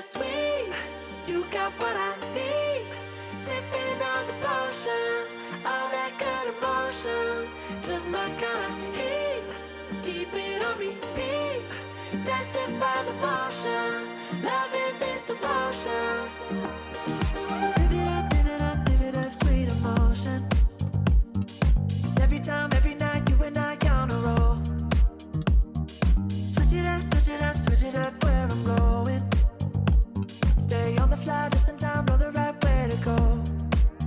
bittersweet. You got what I need. Sipping on the potion, all that good emotion. Just my kind of heat. Keep it on repeat. Tested by the motion. Loving this devotion. Live it up, sweet emotion. Every time, every night, you and I on a roll. Switch it up where I'm going. Stay on the fly, just in time, know the right way to go.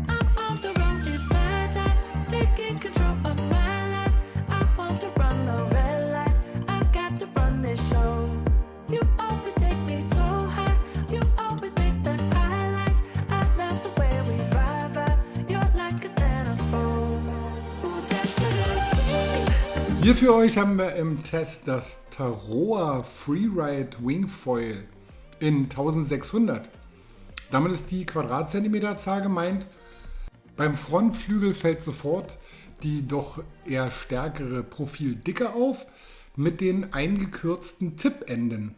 I'm on the road, it's my time, taking control of my life. I want to run the red lights, I've got to run this show. You always take me so high, you always make the highlights. I love the way we vibe, you're like a centerfold. Ooh, that's bittersweet. Hier für euch haben wir im Test das Taroa Freeride Wingfoil in 1600. Damit ist die Quadratzentimeterzahl gemeint. Beim Frontflügel fällt sofort die doch eher stärkere Profildicke auf mit den eingekürzten Tippenden.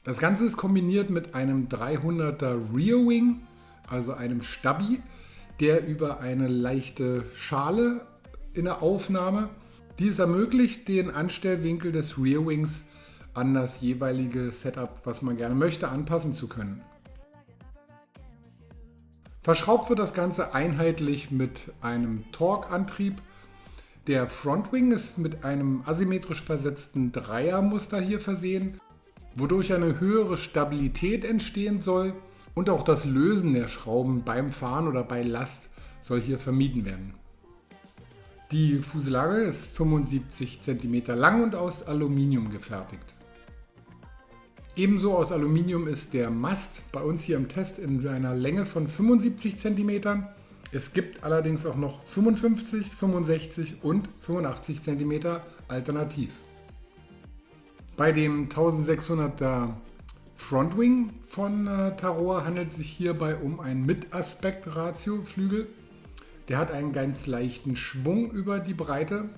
Das Ganze ist kombiniert mit einem 300er Rear Wing, also einem Stabi, der über eine leichte Schale in der Aufnahme, die es ermöglicht, den Anstellwinkel des Rear Wings an das jeweilige Setup, was man gerne möchte, anpassen zu können. Verschraubt wird das Ganze einheitlich mit einem Torque-Antrieb. Der Frontwing ist mit einem asymmetrisch versetzten Dreiermuster hier versehen, wodurch eine höhere Stabilität entstehen soll und auch das Lösen der Schrauben beim Fahren oder bei Last soll hier vermieden werden. Die Fuselage ist 75 cm lang und aus Aluminium gefertigt. Ebenso aus Aluminium ist der Mast bei uns hier im Test in einer Länge von 75 cm. Es gibt allerdings auch noch 55, 65 und 85 cm alternativ. Bei dem 1600er Frontwing von Taroa handelt es sich hierbei um einen Mit-Aspekt-Ratio-Flügel. Der hat einen ganz leichten Schwung über die Breite,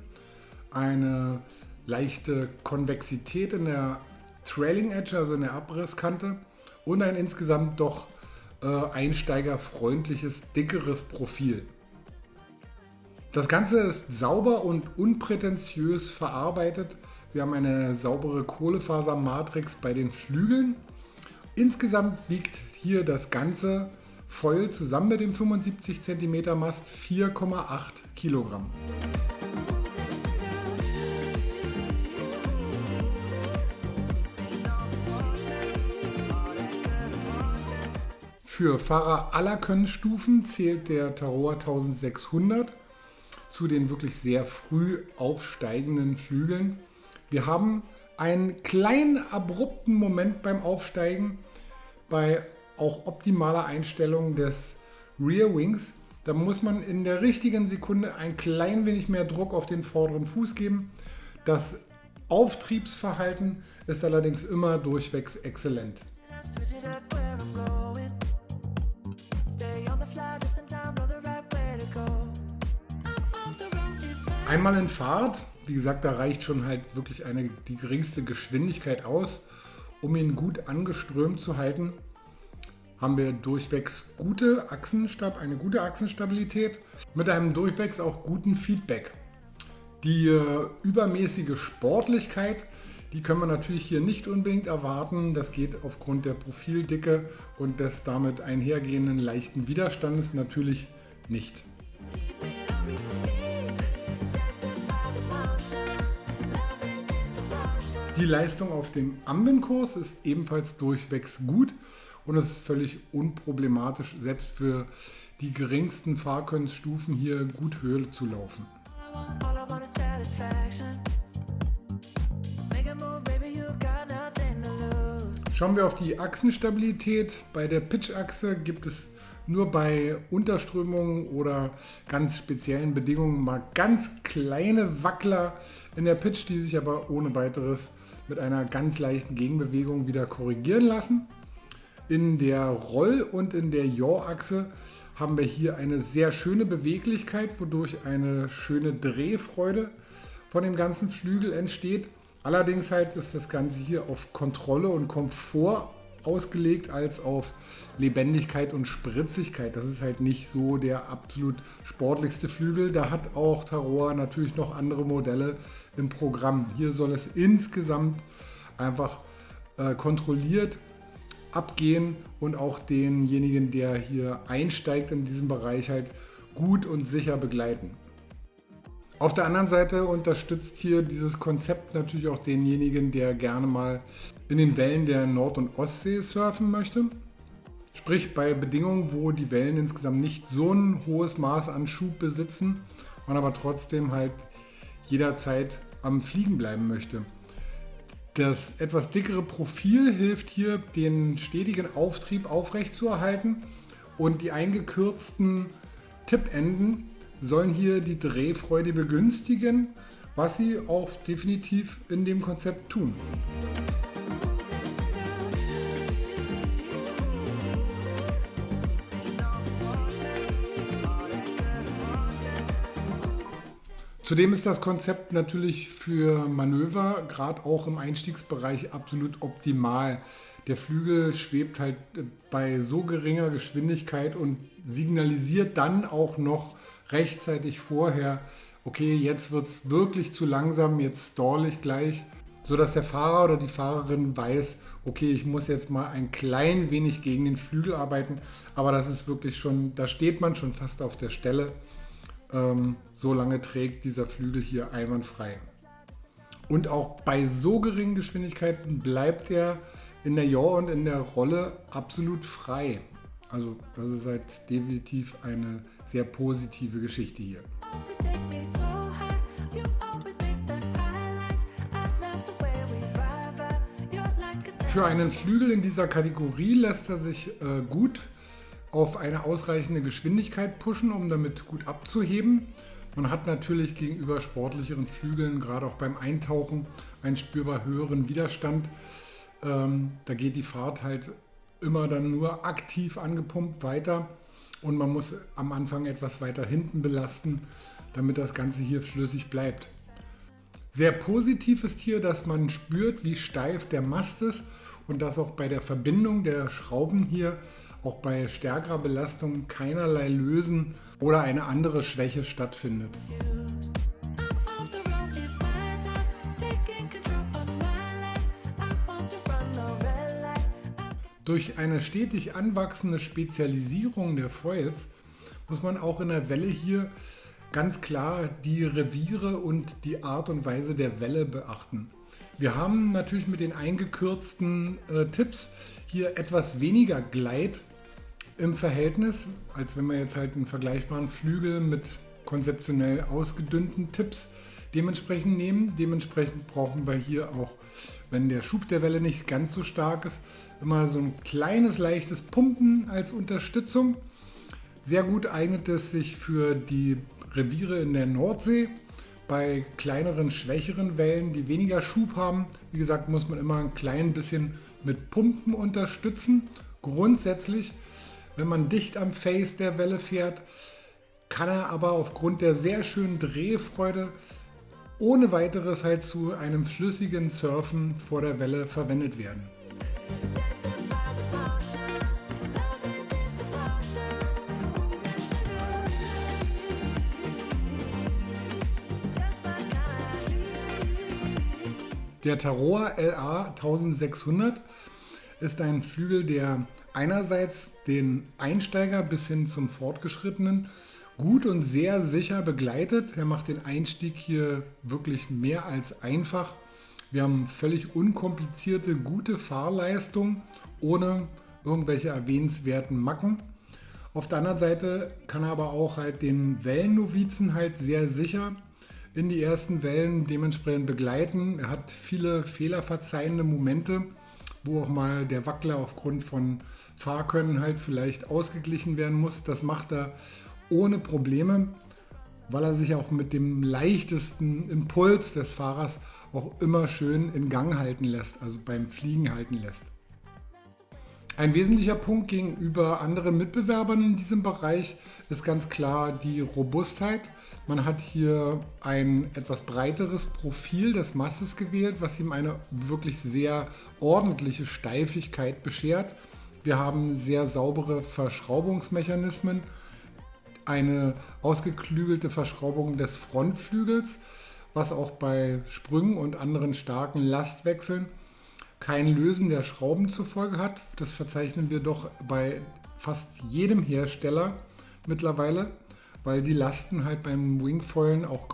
eine leichte Konvexität in der Trailing Edge, also in der Abrisskante, und ein insgesamt doch einsteigerfreundliches, dickeres Profil. Das Ganze ist sauber und unprätentiös verarbeitet. Wir haben eine saubere Kohlefasermatrix bei den Flügeln. Insgesamt wiegt hier das ganze Foil zusammen mit dem 75 cm Mast 4,8 Kilogramm. Für Fahrer aller Könnenstufen zählt der Taroa 1600 zu den wirklich sehr früh aufsteigenden Flügeln. Wir haben einen kleinen abrupten Moment beim Aufsteigen bei auch optimaler Einstellung des Rear Wings. Da muss man in der richtigen Sekunde ein klein wenig mehr Druck auf den vorderen Fuß geben. Das Auftriebsverhalten ist allerdings immer durchwegs exzellent. Einmal in Fahrt, wie gesagt, da reicht schon halt wirklich die geringste Geschwindigkeit aus, um ihn gut angeströmt zu halten. Haben wir durchwegs eine gute Achsenstabilität mit einem durchwegs auch guten Feedback. Die übermäßige Sportlichkeit, die können wir natürlich hier nicht unbedingt erwarten. Das geht aufgrund der Profildicke und des damit einhergehenden leichten Widerstandes natürlich nicht. Die Leistung auf dem Ambinkurs ist ebenfalls durchwegs gut und es ist völlig unproblematisch, selbst für die geringsten Fahrkönnensstufen hier gut Höhe zu laufen. Schauen wir auf die Achsenstabilität. Bei der Pitchachse gibt es nur bei Unterströmungen oder ganz speziellen Bedingungen mal ganz kleine Wackler in der Pitch, die sich aber ohne weiteres mit einer ganz leichten Gegenbewegung wieder korrigieren lassen. In der Roll- und in der Yaw-Achse haben wir hier eine sehr schöne Beweglichkeit, wodurch eine schöne Drehfreude von dem ganzen Flügel entsteht. Allerdings ist das Ganze hier auf Kontrolle und Komfort ausgelegt als auf Lebendigkeit und Spritzigkeit. Das ist halt nicht so der absolut sportlichste Flügel. Da hat auch Tarroa natürlich noch andere Modelle im Programm. Hier soll es insgesamt einfach kontrolliert abgehen und auch denjenigen, der hier einsteigt in diesem Bereich, halt gut und sicher begleiten. Auf der anderen Seite unterstützt hier dieses Konzept natürlich auch denjenigen, der gerne mal in den Wellen der Nord- und Ostsee surfen möchte. Sprich bei Bedingungen, wo die Wellen insgesamt nicht so ein hohes Maß an Schub besitzen, man aber trotzdem halt jederzeit am Fliegen bleiben möchte. Das etwas dickere Profil hilft hier, den stetigen Auftrieb aufrechtzuerhalten, und die eingekürzten Tippenden sollen hier die Drehfreude begünstigen, was sie auch definitiv in dem Konzept tun. Zudem ist das Konzept natürlich für Manöver, gerade auch im Einstiegsbereich, absolut optimal. Der Flügel schwebt halt bei so geringer Geschwindigkeit und signalisiert dann auch noch rechtzeitig vorher, okay, jetzt wird es wirklich zu langsam, jetzt stall ich gleich, sodass der Fahrer oder die Fahrerin weiß, okay, ich muss jetzt mal ein klein wenig gegen den Flügel arbeiten, aber das ist wirklich schon, da steht man schon fast auf der Stelle. So lange trägt dieser Flügel hier einwandfrei. Und auch bei so geringen Geschwindigkeiten bleibt er in der Yaw und in der Rolle absolut frei. Also das ist halt definitiv eine sehr positive Geschichte hier. Always take me so high. You always make the highlights. I love the way we vibe. You're like a Für einen Flügel in dieser Kategorie lässt er sich gut auf eine ausreichende Geschwindigkeit pushen, um damit gut abzuheben. Man hat natürlich gegenüber sportlicheren Flügeln, gerade auch beim Eintauchen, einen spürbar höheren Widerstand. Da geht die Fahrt halt immer dann nur aktiv angepumpt weiter und man muss am Anfang etwas weiter hinten belasten, damit das Ganze hier flüssig bleibt. Sehr positiv ist hier, dass man spürt, wie steif der Mast ist und dass auch bei der Verbindung der Schrauben hier auch bei stärkerer Belastung keinerlei Lösen oder eine andere Schwäche stattfindet. I'm on the road, it's my time. Taking control of my life. I want to run the red lights. Durch eine stetig anwachsende Spezialisierung der Foils muss man auch in der Welle hier ganz klar die Reviere und die Art und Weise der Welle beachten. Wir haben natürlich mit den eingekürzten Tipps hier etwas weniger Gleit im Verhältnis, als wenn wir jetzt halt einen vergleichbaren Flügel mit konzeptionell ausgedünnten Tipps dementsprechend nehmen. Dementsprechend brauchen wir hier auch, wenn der Schub der Welle nicht ganz so stark ist, immer so ein kleines, leichtes Pumpen als Unterstützung. Sehr gut eignet es sich für die Reviere in der Nordsee. Bei kleineren, schwächeren Wellen, die weniger Schub haben, wie gesagt, muss man immer ein klein bisschen mit Pumpen unterstützen. Grundsätzlich, wenn man dicht am Face der Welle fährt, kann er aber aufgrund der sehr schönen Drehfreude ohne weiteres halt zu einem flüssigen Surfen vor der Welle verwendet werden. Der Tarroa LA 1600 ist ein Flügel, der einerseits den Einsteiger bis hin zum Fortgeschrittenen gut und sehr sicher begleitet. Er macht den Einstieg hier wirklich mehr als einfach. Wir haben völlig unkomplizierte, gute Fahrleistung ohne irgendwelche erwähnenswerten Macken. Auf der anderen Seite kann er aber auch halt den Wellennovizen halt sehr sicher in die ersten Wellen dementsprechend begleiten. Er hat viele fehlerverzeihende Momente, wo auch mal der Wackler aufgrund von Fahrkönnen halt vielleicht ausgeglichen werden muss. Das macht er ohne Probleme, weil er sich auch mit dem leichtesten Impuls des Fahrers auch immer schön in Gang halten lässt, also beim Fliegen halten lässt. Ein wesentlicher Punkt gegenüber anderen Mitbewerbern in diesem Bereich ist ganz klar die Robustheit. Man hat hier ein etwas breiteres Profil des Masses gewählt, was ihm eine wirklich sehr ordentliche Steifigkeit beschert. Wir haben sehr saubere Verschraubungsmechanismen, eine ausgeklügelte Verschraubung des Frontflügels, was auch bei Sprüngen und anderen starken Lastwechseln kein Lösen der Schrauben zur Folge hat. Das verzeichnen wir doch bei fast jedem Hersteller mittlerweile, weil die Lasten halt beim Wingfoilen auch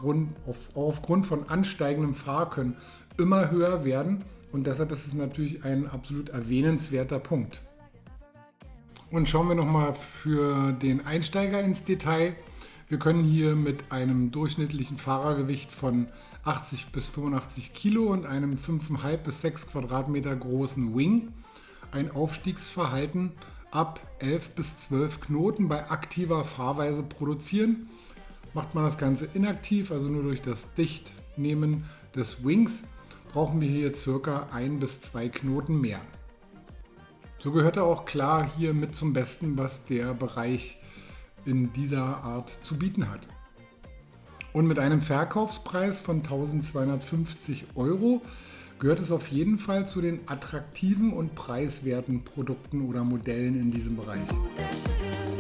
aufgrund von ansteigendem Fahrkönnen immer höher werden und deshalb ist es natürlich ein absolut erwähnenswerter Punkt. Und schauen wir nochmal für den Einsteiger ins Detail. Wir können hier mit einem durchschnittlichen Fahrergewicht von 80 bis 85 Kilo und einem 5,5 bis 6 Quadratmeter großen Wing ein Aufstiegsverhalten ab 11 bis 12 Knoten bei aktiver Fahrweise produzieren. Macht man das Ganze inaktiv, also nur durch das Dichtnehmen des Wings, brauchen wir hier ca. 1 bis 2 Knoten mehr. So gehört er auch klar hier mit zum Besten, was der Bereich in dieser Art zu bieten hat. Und mit einem Verkaufspreis von 1250 € gehört es auf jeden Fall zu den attraktiven und preiswerten Produkten oder Modellen in diesem Bereich. There's